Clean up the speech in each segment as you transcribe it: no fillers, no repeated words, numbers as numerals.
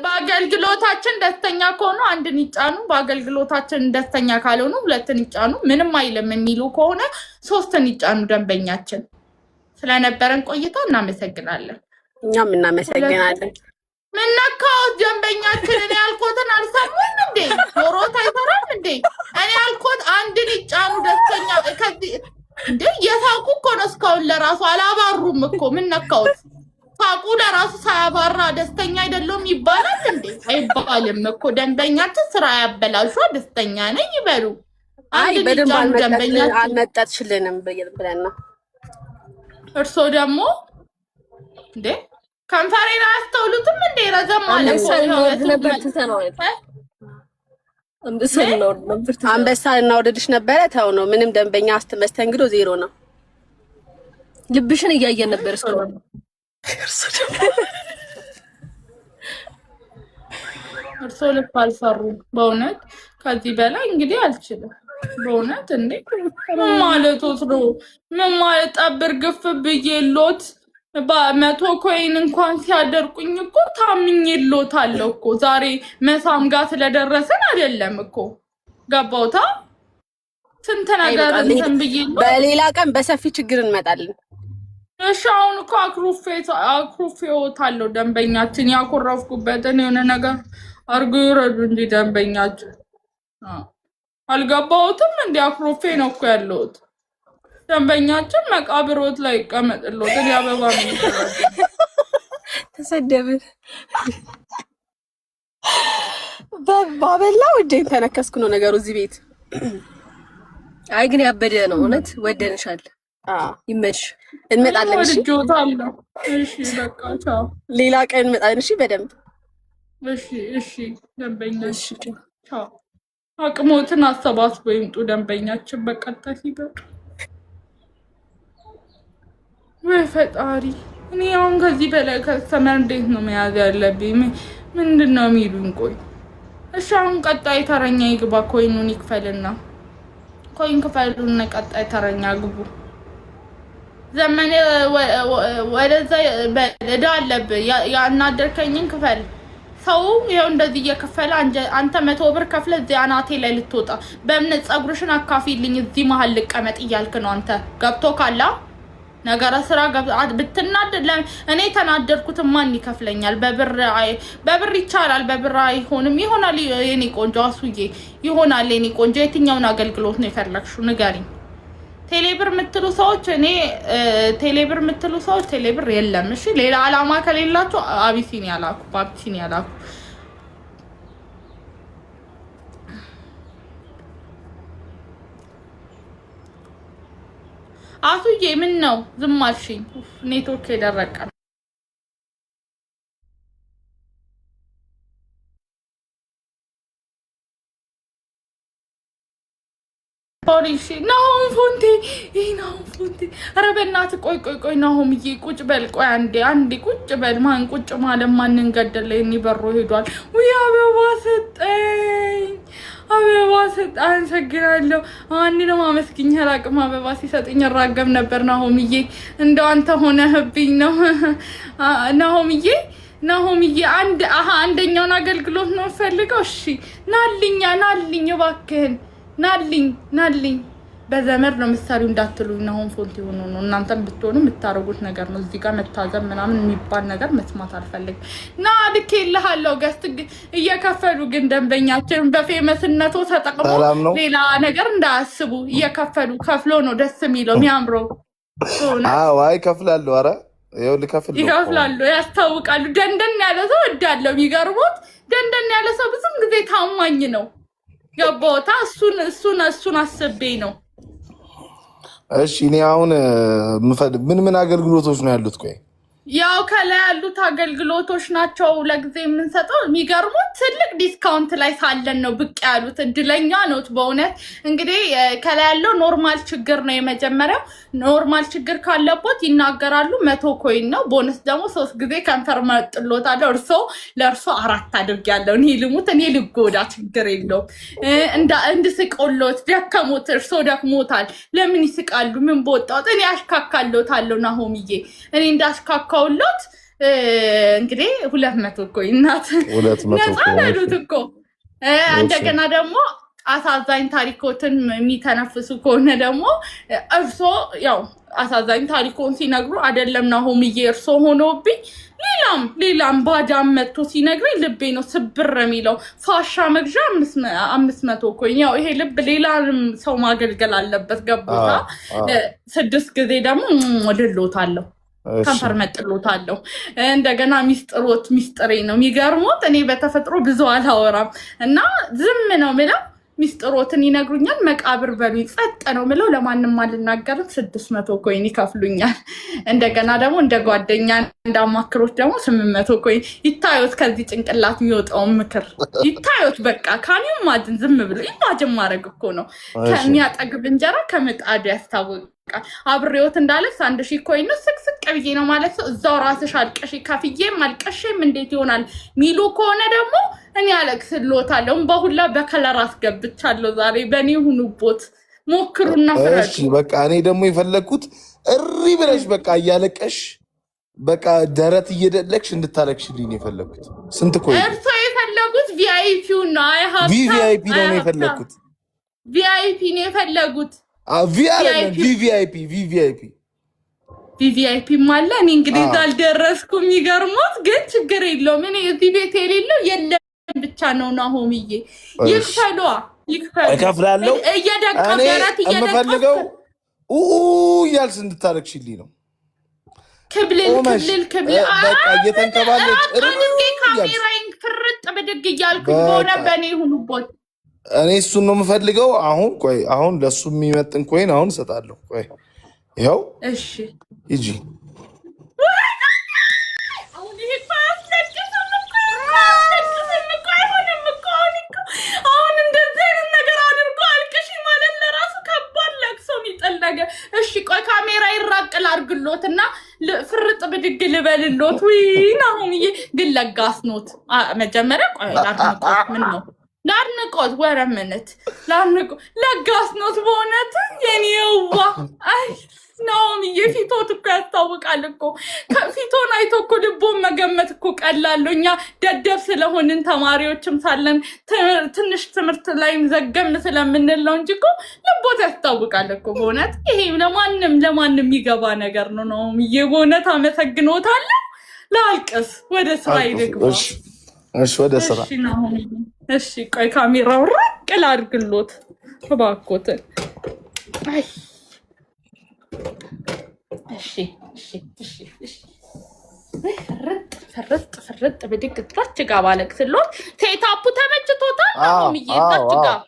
በአገልግሎታችን ደስተኛ ከሆኑ አንድን ይጫኑ፣ በአገልግሎታችን ደስተኛ ካልሆኑ ሁለትን ይጫኑ። ምንም አይልም የሚሉ ከሆነ ሶስትን ይጫኑ። ደንበኛችን ስለነበረን ቆይታ እናመሰግናለን። እኛም እናመሰግናለን። ምን ነካዎት? ደንበኛችን እኔ ያልኩትን አልሰሙም እንዴ? ጆሮት አይሰራም እንዴ? እኔ ያልኩት አንድን ይጫኑ ደስተኛ ከዚህ እንዴ የሳቁ እኮ ነው። እስካሁን ለራሱ አላባሩም እኮ ምን ነካዎት? ሳቁ ለራሱ ሳያባራ ደስተኛ አይደለም ይባላል እንዴ? አይባልም እኮ። ደንበኛችን ስራ ያበላሹ ደስተኛ ነኝ ይበሉ። አይ በደንብ አልመጣችልንም ብለን ነው። እርሶ ደግሞ እንዴ ከንፈሬን አያስተውሉትም እንዴ? ረዘም ማለት ነበር ተሰናውት አንበሳ እናወደድሽ ነበረ። ተው ነው ምንም ደንበኛ መስተንግዶ ዜሮ ነው። ልብሽን እያየን ነበር እስካሁን። እርሶ ልብ አልሰሩም በእውነት። ከዚህ በላይ እንግዲህ አልችልም በእውነት። እንዴ ማለቶት ነው? ምን ማለት ጠብር ግፍ ብዬሎት በመቶ ኮይን እንኳን ሲያደርቁኝ እኮ ታምኜሎታለሁ እኮ። ዛሬ መሳም ጋር ስለደረሰን አይደለም እኮ ገባውታ። ስንት ነገር እንትን ብዬሎት በሌላ ቀን በሰፊ ችግር እንመጣለን። እሺ አሁን እኮ አኩርፌዎታለሁ። ደንበኛችን ያኮረፍኩበትን የሆነ ነገር አርጎ ይረዱ እንጂ ደንበኛችን አልገባሁትም እንዴ? አኩርፌ ነው እኮ ያለሁት። ደንበኛችን መቃብሮት ላይ ይቀመጥልዎት። እኔ አበባ ምን ተሰደብን ባበላው እጄን ተነከስኩ ነው ነገሩ እዚህ ቤት። አይ ግን ያበደ ነው እውነት። ወደንሻል። ይመሽ እንመጣለን። እሺ ወድጆታለሁ። እሺ በቃ ቻው። ሌላ ቀን እንመጣለን። እሺ በደንብ እሺ ደንበኛችን ቻው። አቅሞትን አሰባስበው ይምጡ ደንበኛችን በቀጣይ ሲገቡ። ወይ ፈጣሪ! እኔ አሁን ከዚህ በላይ ከስተመር እንዴት ነው መያዝ ያለብኝ? ምንድን ነው የሚሉኝ? ቆይ እሺ አሁን ቀጣይ ተረኛ ይግባ። ኮይኑን ይክፈልና ኮይን ክፈሉና ቀጣይ ተረኛ ግቡ። ዘመኔ ወደዛ በዳ አለብህ። ያናደርከኝን ክፈል። ሰው ይሄው እንደዚህ እየከፈለ አንተ 100 ብር ከፍለ እዚህ አናቴ ላይ ልትወጣ በእምነት ፀጉርሽን አካፊልኝ እዚህ መሀል ልቀመጥ እያልክ ነው አንተ። ገብቶ ካላ ነገራ ስራ ብትናደድ እኔ ተናደርኩት ማን ይከፍለኛል? በብር ይቻላል። በብር አይሆንም። ይሆናል የኔ ቆንጆ አሱዬ ይሆናል የኔ ቆንጆ። የትኛውን አገልግሎት ነው የፈለግሽው ንገሪኝ። ቴሌብር የምትሉ ሰዎች ቴሌብር የለም። እሺ ሌላ አላማ ከሌላችሁ አቢሲኒያ ላኩ። በአቢሲኒያ ላኩ። አሱዬ ምን ነው ዝም አልሽኝ? ኔትወርክ የደረቀ ፖሊሽ ናሆም ፎንቴ ናሆም ፎንቴ። ኧረ በእናትህ ቆይ ናሆምዬ ቁጭ በል። ቆይ አንዴ ቁጭ በል። ማን ቁጭ ማለት ማንን ገደለ? እኔ በሮ ሄዷል። ውይ አበባ ሰጠኝ። አመሰግናለሁ። ነው ማመስግኝ አላቅም። አበባ ሲሰጥኝ እራገም ነበር ናሆምዬ። እንደው አንተ ሆነህብኝ ነው ናሆምዬ። አንደኛውን አገልግሎት ነው ፈልገው። እሺ ናልኝ እባክህን ናልኝ። በዘመድ ነው ምሳሌው እንዳትሉኝ። ናሆም ፎንት ሆኖ ነው እናንተም ብትሆኑ የምታረጉት ነገር ነው። እዚህ ጋር መታዘብ ምናምን የሚባል ነገር መስማት አልፈልግም። ልኬልሃለሁ። ገስት እየከፈሉ ግን ደንበኛችን በፌመስነቱ ተጠቅሞ ሌላ ነገር እንዳያስቡ እየከፈሉ ከፍሎ ነው ደስ የሚለው የሚያምረው። አይ ከፍላሉ። ኧረ ይከፍላሉ፣ ያስታውቃሉ። ደንደን ያለ ሰው እዳለው። የሚገርሞት ደንደን ያለ ሰው ብዙም ጊዜ ታማኝ ነው። ገባታ እሱን አስቤ ነው። እሺ እኔ አሁን ምን አገልግሎቶች ነው ያሉት? ቆይ ያው ከላይ ያሉት አገልግሎቶች ናቸው ለጊዜ የምንሰጠው። የሚገርሙት ትልቅ ዲስካውንት ላይ ሳለን ነው ብቅ ያሉት። እድለኛ ነው በእውነት። እንግዲህ ከላይ ያለው ኖርማል ችግር ነው የመጀመሪያው። ኖርማል ችግር ካለቦት ይናገራሉ። 100 ኮይን ነው። ቦነስ ደግሞ 3 ጊዜ ከንፈር መጥሎታለሁ። ለእርሶ 4 አድርጊያለሁ። እኔ ልሙት እኔ ልጎዳ ችግር የለውም። እንድስቆሎት ደከሞት። እርሶ ደክሞታል። ለምን ይስቃሉ? ምን በወጣሁት እኔ አሽካካሎታለሁ ናሆምዬ። እኔ እንዳሽካካ ከውሎት እንግዲህ 200 ኮይን ናት። 200 ኮይን እኮ እንደገና ደግሞ አሳዛኝ ታሪኮትን የሚተነፍሱ ከሆነ ደግሞ እርሶ ያው አሳዛኝ ታሪኮን ሲነግሩ አይደለም ናሆምዬ እርሶ ሆኖብኝ ሌላም ባጃም መጥቶ ሲነግረኝ ልቤ ነው ስብር የሚለው። ፋሻ መግዣ 500 ኮይን። ያው ይሄ ልብ ሌላም ሰው ማገልገል አለበት። ገቦታ 6 ጊዜ ደግሞ ልሎታለሁ ከንፈር መጥሎታለሁ። እንደገና ሚስጥሬ ነው የሚገርሙት። እኔ በተፈጥሮ ብዙ አላወራም እና ዝም ነው ምለው። ሚስጥሮትን ይነግሩኛል። መቃብር በሉኝ ጸጥ ነው ምለው። ለማንም አልናገርም። 600 ኮይን ይከፍሉኛል። እንደገና ደግሞ እንደ ጓደኛ እንዳማክሮት ደግሞ 800 ኮይን። ይታዩት ከዚህ ጭንቅላት የሚወጣውን ምክር ይታዩት። በቃ ካኒው ማድን ዝም ብሎ ኢማጅን ማድረግ እኮ ነው። ከሚያጠግብ እንጀራ ከምጣዱ ያስታውቃል። አብሬዎት እንዳለስ 1000 ኮይን ነው ስቅስቅ ብዬ ነው ማለት ነው። እዛው ራስሽ አልቀሽ ከፍዬም አልቀሽም እንዴት ይሆናል ሚሉ ከሆነ ደግሞ እኔ አለቅስልዎታለሁ። በሁላ በከለር አስገብቻለሁ። ዛሬ በእኔ ሁኑቦት ሞክሩና ፍረዱ። እሺ በቃ እኔ ደግሞ የፈለግኩት እሪ ብለሽ በቃ እያለቀሽ በቃ ደረት እየደለቅሽ እንድታለቅሽልኝ የፈለግኩት። ስንት ኮይን እርሶ የፈለጉት? ቪአይፒው ነው። ቪቪአይፒ ነው የፈለግኩት። ቪአይፒ ነው የፈለጉት። ቪቪአይፒ ማለ እኔ እንግዲህ አልደረስኩም። የሚገርሙት ግን ችግር የለውም። እኔ እዚህ ቤት የሌለው የለም ብቻ ነው። ናሆምዬ ይክፈሉ እከፍላለሁ። እየደቀ ደረት የምፈልገው እያልሽ እንድታለቅሽልኝ ነው። ክብልል በቃ እየተንከባለች ካሜራዬን ፍርጥ ብድግ እያልኩኝ በሆነ በእኔ ሁኑቦት። እኔ እሱን ነው የምፈልገው። አሁን ለሱ የሚመጥን ኮይን አሁን እሰጣለሁ። ቆይ ይኸው እሺ ሂጂ። አሁን እንደዚህ አይነት ነገር አድርጎ አልቅሽ ማለት ለራሱ ከባድ ለቅሶ የሚጥል ነገር። እሺ ቆይ ካሜራ ይራቅል አድርግሎት እና ፍርጥ ብድግ ልበልሎት። አሁን ግን ለጋስ ኖት መጀመሪያ ቆይ ላድንቆት። ምን ነው ላድንቆት? ወረምነት ለጋስ ኖት በእውነት የኔዋ። አይ ናሆም የፊቶት እኮ ያስታውቃል እኮ። ፊቶን አይቶ እኮ ልቦን መገመት እኮ ቀላለው። እኛ ደደብ ስለሆንን ተማሪዎችም ሳለን ትንሽ ትምህርት ላይም ዘገም ስለምንለው እንጂ እኮ ልቦት ያስታውቃል እኮ በእውነት። ይሄ ለማንም የሚገባ ነገር ነው። ናሆም በእውነት አመሰግኖታለሁ። ላልቅስ፣ ወደ ስራ ይልግባ። እሺ ወደ ስራ። እሺ ቆይ ካሜራው ራቅ ላድርግሎት እባክዎትን። አይ እሺ ፍርጥ ብድግ ታች ጋር ባለቅስሎት። ሴታፑ ተመችቶታል? ታች ጋር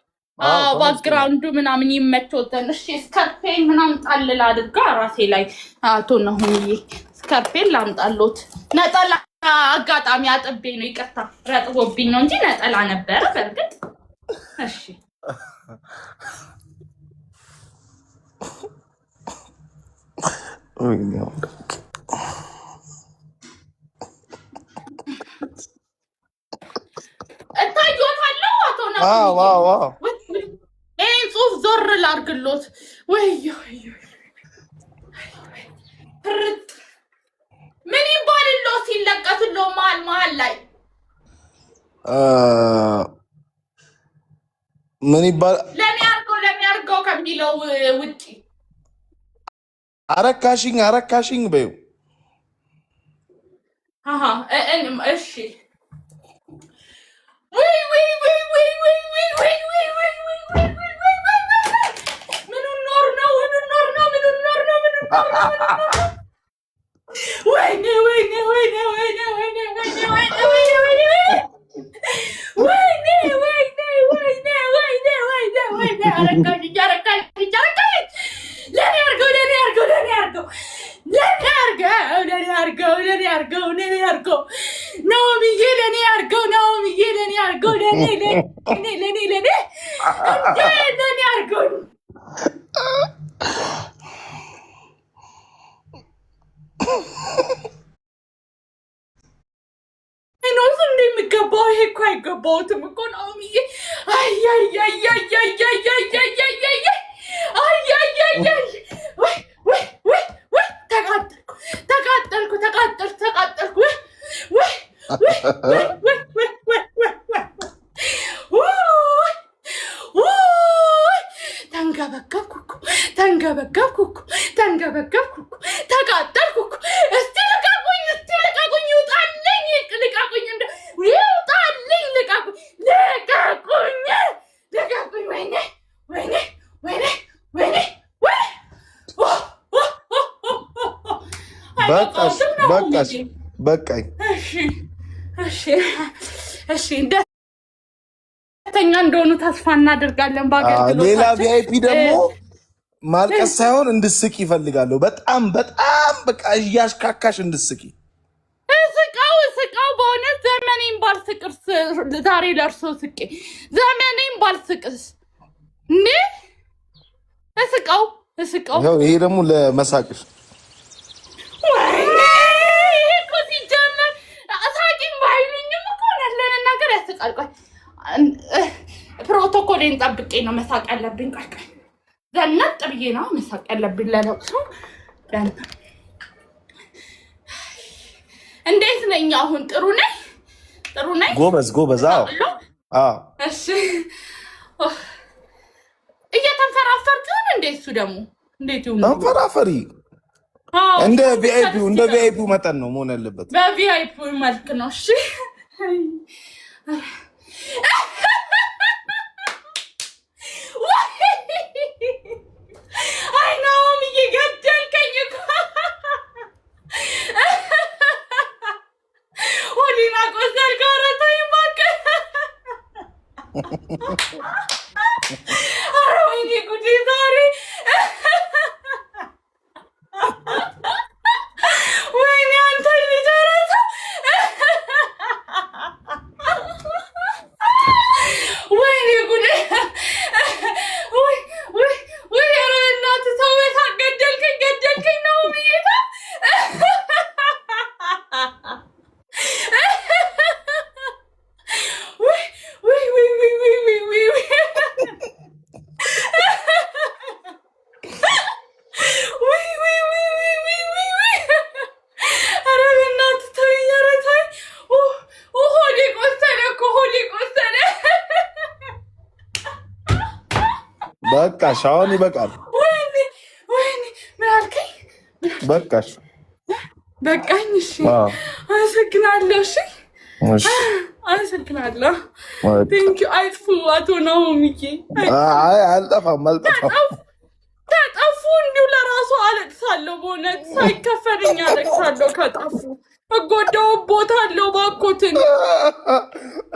ባክግራውንዱ ምናምን ይመቾታል? እሺ ስካርፔን ምናምን ጣልል አድርጋ ራሴ ላይ አቶ ናሆምዬ ስካርፔን ላምጣሎት። ነጠላ አጋጣሚ አጥቤ ነው ይቅርታ፣ ረጥቦብኝ ነው እንጂ ነጠላ ነበረ በእርግጥ። እሺ እታዩታለሁ አቶ ናሆም። ይሄን ጽሑፍ ዞር ላድርግሎት። ፍርጥ ምን ይባልሎ ሲለቀስሎ መሀል ላይ ምን ይባል? ለኔ አርገው ከሚለው ውጪ አረካሽኝ በይው። እሺ ምን ኖር ነው ወይኔ ለኔ አርገው ናሆምዬ፣ ለኔ አርገው አይኖስ እንደሚገባው። ይሄ እኮ አይገባውትም እኮ ናሆምዬ። ተቃጠልኩ። ተንገበገብኩ ተቃጠልኩ እስቲ ልቀቁኝ ውጣልኝ ልቀቁኝ በቃኝ እሺ እንደተኛ እንደሆኑ ተስፋ እናደርጋለን ባገርግሎታችን ሌላ ቪአይፒ ደግሞ ማልቀስ ሳይሆን እንድስቂ ይፈልጋለሁ በጣም በቃ እያሽካካሽ እንድስቂ ስቃው በእውነት ዘመኔን ባልስቅስ ዛሬ ለእርሶ ስቄ ዘመኔን ባልስቅስ እንዴ እስቃው ይሄ ደግሞ ለመሳቅሽ ወይኔ እኮ ሲጀመር ሳቂኝ ባይሉኝም እኮ ያለን ነገር ያስቃል ቆይ ፕሮቶኮሌን ጠብቄ ነው መሳቅ ያለብኝ ቆይ ዘነጥ ብዬ ነው መሳቅ ያለብኝ ለለቅሶ እንዴት ነኝ አሁን ጥሩ ነኝ ጎበዝ አዎ እሺ እየተንፈራፈርኩኝ እንዴት እሱ ደግሞ እንዴት ይሁን ተንፈራፈሪ እንደ ቪአይፒው መጠን ነው መሆን ያለበት በቪአይፒው መልክ ነው እሺ አይ ነው እየገደልከኝ እኮ ሆሊና ቆስል ጋረተኝ እባክህ ኧረ ወይኔ ጉዴ ዛሬ ወይኔ አንተ ልጅ ኧረ ወይኔ ጉዴ ወይ ኧረ እናትህ ሰው ቤት ገደልከኝ ነው ብዬታ በቃሽ አሁን ይበቃል ወይኔ ምን አልከኝ በቃሽ በቃኝ እሺ አመሰግናለሁ እሺ አመሰግናለሁ ቴንኪው አይጥፉ አቶ ናሆምዬ አልጠፋም ተጠፉ እንዲሁ ለራሱ አለቅሳለሁ በእውነት ሳይከፈለኝ አለቅሳለሁ ከጠፉ እጎዳውቦታለሁ እባክዎትን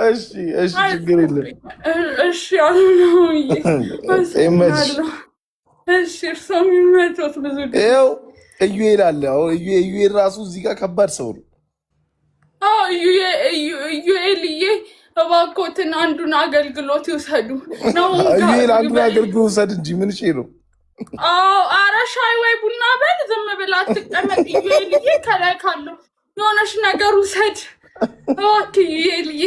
እሺ ችግር የለም እሺ ናሆምዬ አመሰግናለሁ እሺ እርሶም ይመቾት ብዙ ጊዜ ይኸው እዩኤል አለ እዩኤል ራሱ እዚህ ጋር ከባድ ሰው ነው እዩኤልዬ እባክዎትን አንዱን አገልግሎት ይውሰዱ እዩኤል አንዱን አገልግሎት ውሰድ እንጂ ምን ነው ኧረ ሻይ ወይ ቡና በል ዝም ብላ አትቀመጥ እዩኤልዬ ከላይ ካለው የሆነሽ ነገር ውሰድ እባክህ እዩኤልዬ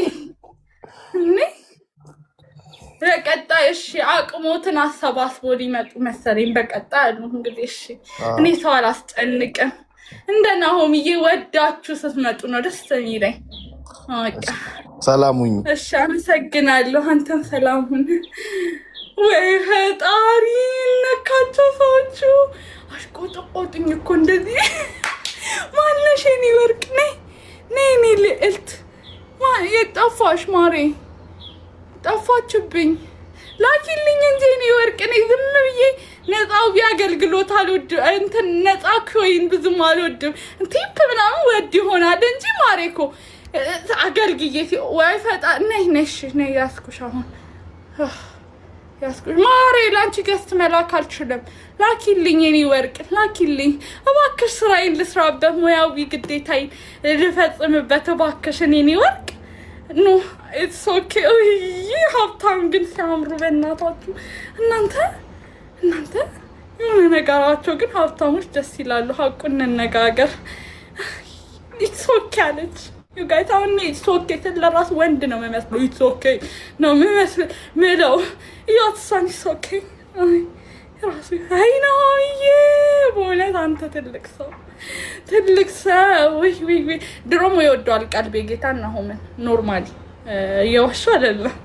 በቀጣይ እሺ አቅሞትን አሰባስቦ ሊመጡ መሰለኝ በቀጣይ አሉ እንግዲህ እሺ እኔ ሰው አላስጨንቅም እንደ ናሆምዬ ወዳችሁ ስትመጡ ነው ደስ የሚለኝ በቃ ሰላም ሁኚ እሺ አመሰግናለሁ አንተም ሰላም ሁን ወይ ፈጣሪ ነካቸው ሰዎቹ አሽቆጥቆጡኝ እኮ እንደዚህ ማነሽ የኔ ወርቅ ነይ የኔ ልዕልት የጠፋሽ ማሬ ጠፋችብኝ ላኪልኝ እንጂ እኔ ወርቅ ነኝ ዝም ብዬ ነፃው አገልግሎት አልወድም እንትን ነፃ ኮይን ብዙም አልወድም ቲፕ ምናምን ወድ ይሆናል እንጂ ማሬ እኮ አገልግዬ ወይ ፈጣሪ ነይ ያስኩሽ አሁን ያስኩሽ ማሬ ላንቺ ገስት መላክ አልችልም ላኪልኝ እኔ ወርቅ ላኪልኝ እባክሽ ስራዬን ልስራበት ሙያዊ ግዴታዬን ልፈጽምበት እባክሽ እኔ ወርቅ ኖ ኢትስ ኦኬ ሀብታም ግን ሲያምሩ በእናታችሁ እናንተ የሆነ ነገራቸው ግን ሀብታሞች ደስ ይላሉ ሀቁን እንነጋገር ኢትስ ኦኬ አለች ዩጋይስ አሁን ኢትስ ኦኬ ስለራስ ወንድ ነው የሚመስለው ኢትስ ኦኬ ነው የሚመስለው ምለው ያትሳን ኢትስ ኦኬ ራሱ አይ ነው በእውነት አንተ ትልቅ ሰው ወይ ድሮም ይወደዋል ቀልቤ ጌታ ናሆምን ኖርማሊ እየዋሹ አይደለም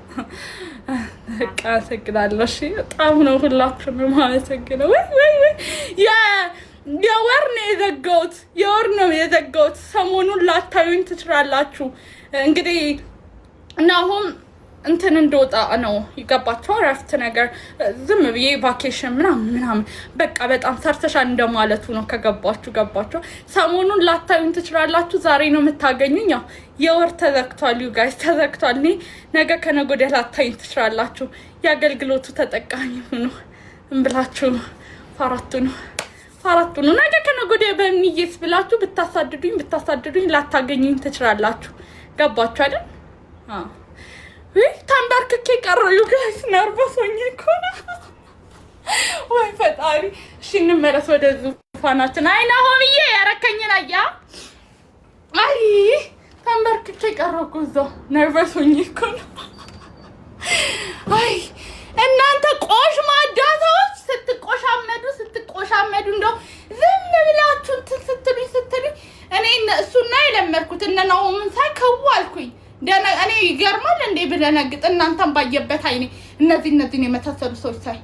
አመሰግናለሁ። እሺ በጣም ነው ሁላችሁንም አመሰግነው። ወይ የወር ነው የዘጋሁት። ሰሞኑን ላታዩኝ ትችላላችሁ። እንግዲህ እና አሁን እንትን እንደወጣ ነው ይገባቸው እረፍት ነገር ዝም ብዬ ቫኬሽን ምናምን በቃ በጣም ሰርተሻል እንደማለቱ ነው። ገባችሁ። ሰሞኑን ላታዩኝ ትችላላችሁ። ዛሬ ነው የምታገኙኝ። ያው የወር ተዘግቷል፣ ዩ ጋይስ ተዘግቷል። እኔ ነገ ከነገ ወዲያ ላታዩኝ ትችላላችሁ። የአገልግሎቱ ተጠቃሚ ሁኑ እምብላችሁ ፋራቱ ነው። ነገ ከነገ ወዲያ በሚይስ ብላችሁ ብታሳድዱኝ ላታገኙኝ ትችላላችሁ። ገባችሁ አይደል? ተንበርክኬ ቀረሁ ዩ ጋይስ። ነርቨስ ሆኜ እኮ ነው። ወይ ፈጣሪ። እሺ እንመለስ ወደ ዙፋናችን። አይ ናሆምዬ ያረከኝን አያ አይ ተንበርክኬ ቀረሁ እኮ እዛው ነርቨስ ሆኜ እኮ ነው። አይ እናንተ ቆሽ ማዳታዎች ስትቆሻመዱ እንደው ዝም ብላችሁ ስትሉኝ እኔ እሱና የለመድኩት እነ ናሆምን ሳይ ከው አልኩኝ። እኔ ይገርማል እንዴ ብደነግጥ እናንተን ባየበት አይኔ እነዚህን የመሳሰሉ ሰዎች ሳይ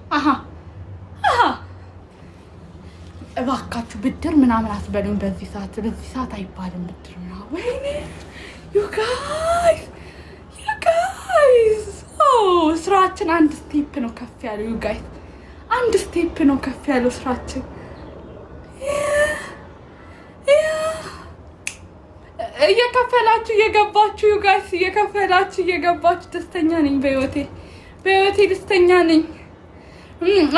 እባካችሁ ብድር ምናምን አትበሉኝ። በዚህ ሰዓት አይባልም ብድር ምናምን። ወይኔ ዩ ጋይስ ስራችን አንድ ስቴፕ ነው ከፍ ያለው። ዩ ጋይስ አንድ ስቴፕ ነው ከፍ ያለው ስራችን። እየከፈላችሁ እየገባችሁ ዩ ጋይስ እየገባችሁ ደስተኛ ነኝ። በህይወቴ ደስተኛ ነኝ።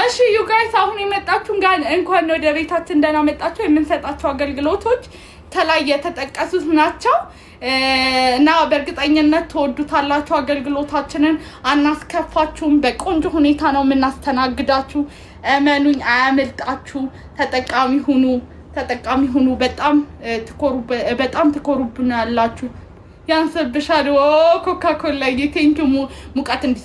እሺ ዩ ጋይስ አሁን የመጣችሁ እንኳን ወደ ቤታችን ደህና መጣችሁ። የምንሰጣቸው አገልግሎቶች ከላይ የተጠቀሱት ናቸው እና በእርግጠኝነት ተወዱታላችሁ። አገልግሎታችንን አናስከፋችሁም። በቆንጆ ሁኔታ ነው የምናስተናግዳችሁ። እመኑኝ፣ አያመልጣችሁ። ተጠቃሚ ሁኑ። በጣም ትኮሩብን ያላችሁ። ያንስብሻል ኮካ ኮላ ቴንኪው ሙቀት እንዲሰ